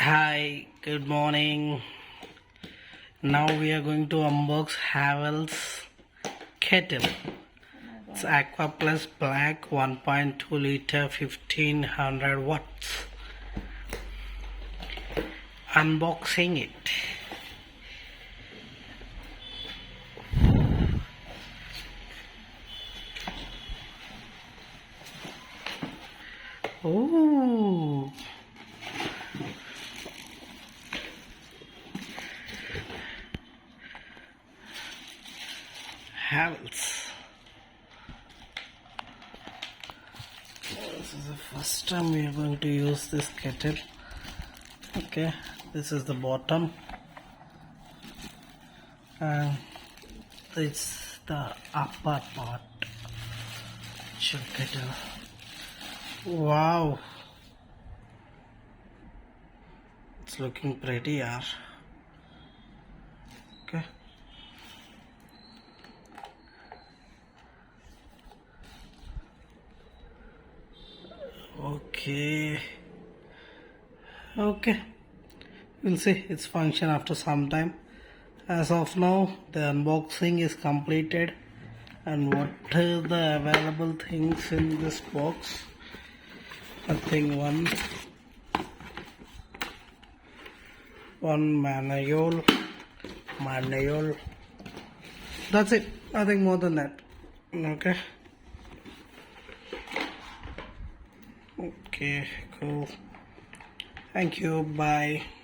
Hi, good morning. Now we are going to unbox Havells Kettle. It's Aqua Plus Black 1.2 liter 1500 watts. Unboxing it. Oh. Havells. This is the first time we are going to use this kettle. Okay, this is the bottom, and this the upper part. Kettle. Wow, it's looking pretty, yeah. Okay. Okay, we'll see its function after some time. As of now, the unboxing is completed, and what are the available things in this box? I think one manual. That's it, nothing more than that. Okay, cool. Thank you, bye.